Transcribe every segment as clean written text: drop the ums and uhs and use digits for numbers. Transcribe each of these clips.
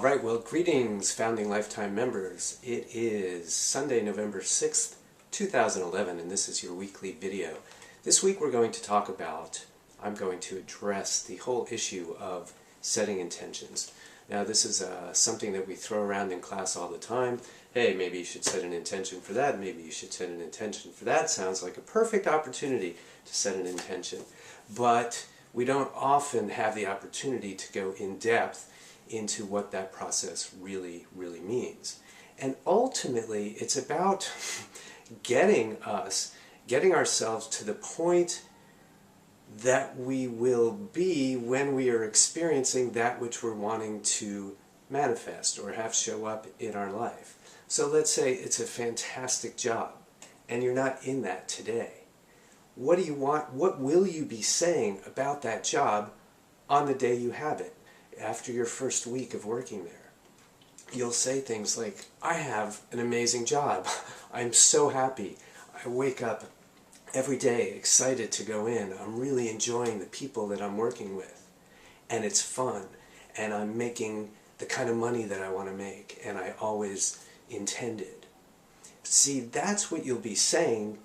Alright, well, greetings, Founding Lifetime members. It is Sunday, November 6th, 2011, and this is your weekly video. This week we're going to I'm going to address the whole issue of setting intentions. Now, this is something that we throw around in class all the time. Hey, maybe you should set an intention for that, maybe you should set an intention for that. Sounds like a perfect opportunity to set an intention. But we don't often have the opportunity to go in depth into what that process really means. And ultimately, it's about getting ourselves to the point that we will be when we are experiencing that which we're wanting to manifest or have show up in our life. So let's say it's a fantastic job and you're not in that today. What do you want? What will you be saying about that job on the day you have it? After your first week of working there, you'll say things like, I have an amazing job. I'm so happy. I wake up every day excited to go in. I'm really enjoying the people that I'm working with. And it's fun. And I'm making the kind of money that I want to make. And I always intended. See, that's what you'll be saying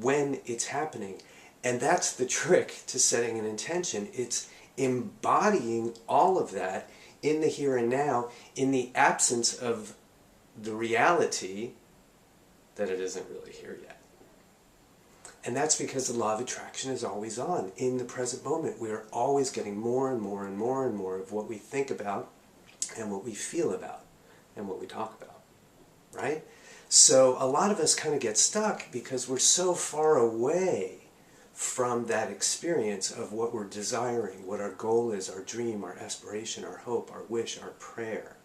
when it's happening. And that's the trick to setting an intention. It's embodying all of that in the here and now, in the absence of the reality that it isn't really here yet. And that's because the law of attraction is always on. In the present moment, we are always getting more and more and more and more of what we think about and what we feel about and what we talk about, right? So a lot of us kind of get stuck because we're so far away from that experience of what we're desiring, what our goal is, our dream, our aspiration, our hope, our wish, our prayer.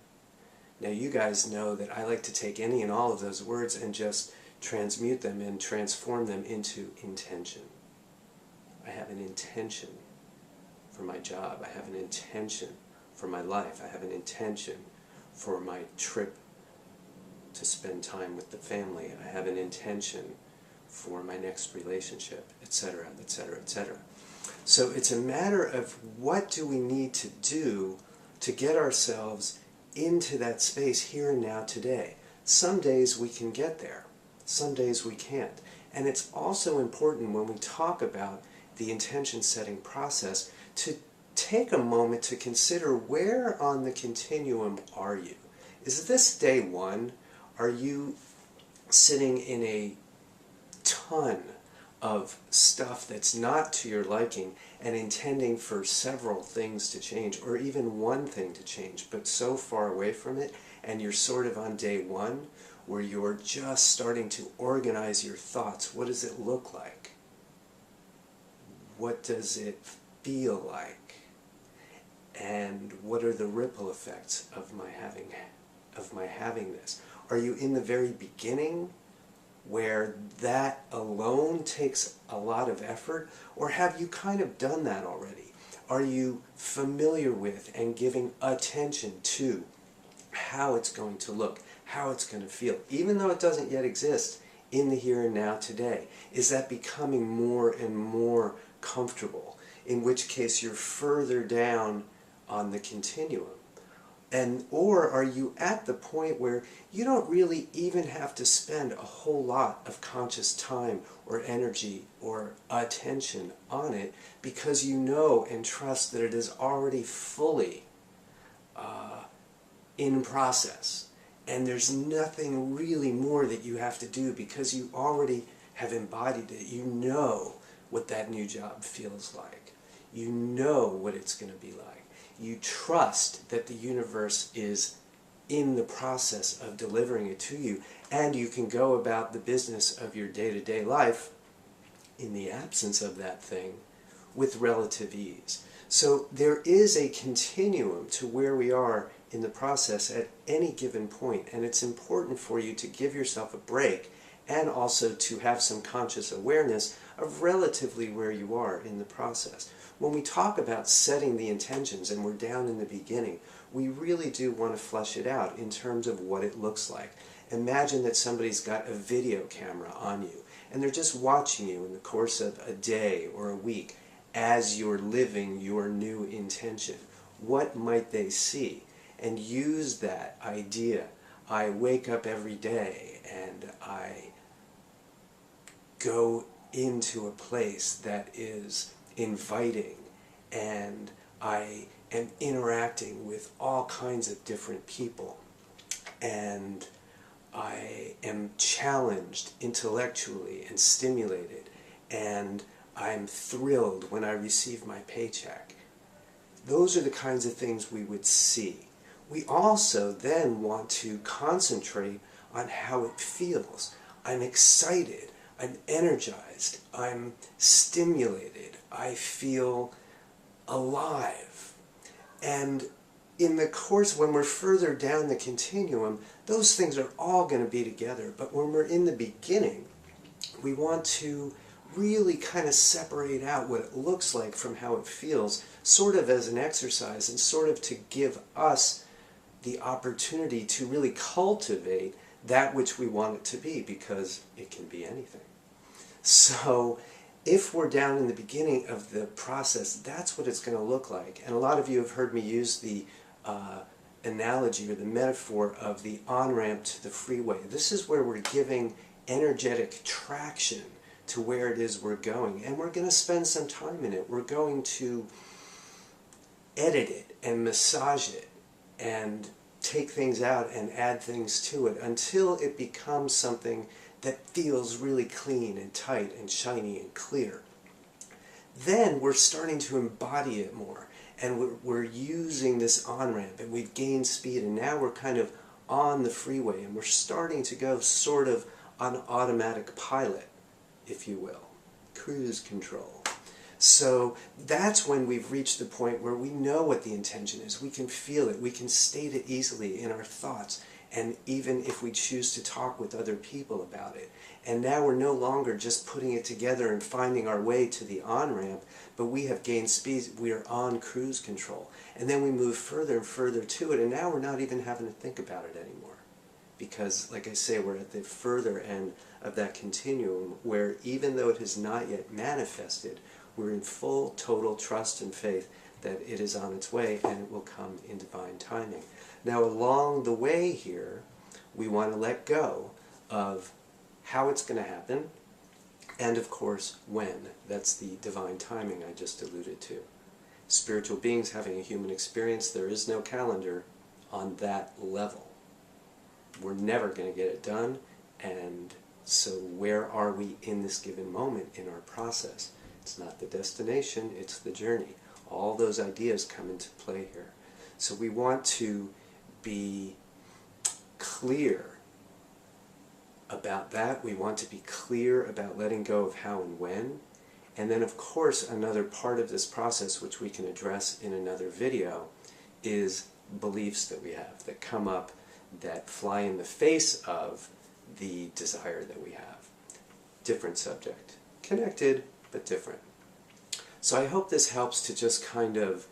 Now you guys know that I like to take any and all of those words and just transmute them and transform them into intention. I have an intention for my job. I have an intention for my life. I have an intention for my trip to spend time with the family. I have an intention for my next relationship, etc., etc., etc. So it's a matter of what do we need to do to get ourselves into that space here and now today. Some days we can get there, some days we can't. And it's also important when we talk about the intention setting process to take a moment to consider where on the continuum are you? Is this day one? Are you sitting in a ton of stuff that's not to your liking and intending for several things to change or even one thing to change, but so far away from it, and you're sort of on day one where you're just starting to organize your thoughts? What does it look like? What does it feel like? And what are the ripple effects of my having this? Are you in the very beginning where that alone takes a lot of effort, or have you kind of done that already? Are you familiar with and giving attention to how it's going to look, how it's going to feel, even though it doesn't yet exist in the here and now today? Is that becoming more and more comfortable, in which case you're further down on the continuum? Or are you at the point where you don't really even have to spend a whole lot of conscious time or energy or attention on it because you know and trust that it is already fully in process, and there's nothing really more that you have to do because you already have embodied it. You know what that new job feels like. You know what it's going to be like. You trust that the universe is in the process of delivering it to you, and you can go about the business of your day-to-day life in the absence of that thing with relative ease. So there is a continuum to where we are in the process at any given point, and it's important for you to give yourself a break and also to have some conscious awareness of relatively where you are in the process. When we talk about setting the intentions and we're down in the beginning, we really do want to flesh it out in terms of what it looks like. Imagine that somebody's got a video camera on you and they're just watching you in the course of a day or a week as you're living your new intention. What might they see? and use that idea. I wake up every day and I go into a place that is inviting, and I am interacting with all kinds of different people, and I am challenged intellectually and stimulated, and I'm thrilled when I receive my paycheck. Those are the kinds of things we would see. We also then want to concentrate on how it feels. I'm excited, I'm energized, I'm stimulated, I feel alive. And in the course, when we're further down the continuum, those things are all going to be together. But when we're in the beginning, we want to really kind of separate out what it looks like from how it feels, sort of as an exercise, and sort of to give us the opportunity to really cultivate that which we want it to be, because it can be anything. So if we're down in the beginning of the process, that's what it's going to look like. And a lot of you have heard me use the analogy or the metaphor of the on-ramp to the freeway. This is where we're giving energetic traction to where it is we're going, and we're going to spend some time in it. We're going to edit it and massage it and take things out and add things to it until it becomes something that feels really clean and tight and shiny and clear. Then we're starting to embody it more, and we're using this on-ramp, and we've gained speed, and now we're kind of on the freeway, and we're starting to go sort of on automatic pilot, if you will, cruise control. So that's when we've reached the point where we know what the intention is. We can feel it. We can state it easily in our thoughts, and even if we choose to talk with other people about it. And now we're no longer just putting it together and finding our way to the on-ramp, but we have gained speed. We are on cruise control. And then we move further and further to it, and now we're not even having to think about it anymore. Because, like I say, we're at the further end of that continuum where, even though it has not yet manifested, we're in full, total trust and faith that it is on its way and it will come in divine timing. Now, along the way here, we want to let go of how it's going to happen, and of course, when. That's the divine timing I just alluded to. Spiritual beings having a human experience, there is no calendar on that level. We're never going to get it done, and so where are we in this given moment in our process? It's not the destination, it's the journey. All those ideas come into play here. So we want to be clear about that. We want to be clear about letting go of how and when. And then, of course, another part of this process, which we can address in another video, is beliefs that we have that come up that fly in the face of the desire that we have. Different subject. Connected, but different. So I hope this helps to just kind of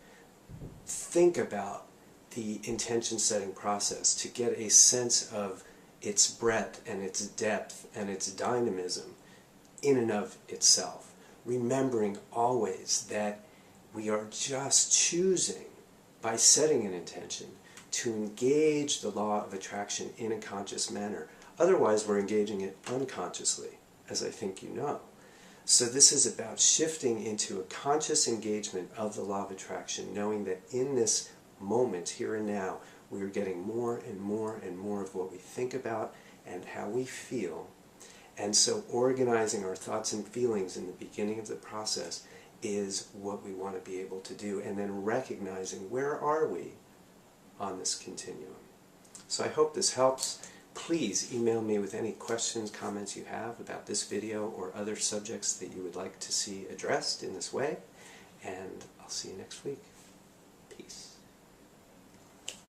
think about the intention setting process, to get a sense of its breadth and its depth and its dynamism in and of itself. Remembering always that we are just choosing, by setting an intention, to engage the law of attraction in a conscious manner. Otherwise, we're engaging it unconsciously, as I think you know. So this is about shifting into a conscious engagement of the law of attraction, knowing that in this moment, here and now, we are getting more and more and more of what we think about and how we feel. And so organizing our thoughts and feelings in the beginning of the process is what we want to be able to do, and then recognizing where are we on this continuum. So I hope this helps. Please email me with any questions, comments you have about this video or other subjects that you would like to see addressed in this way, and I'll see you next week. Peace.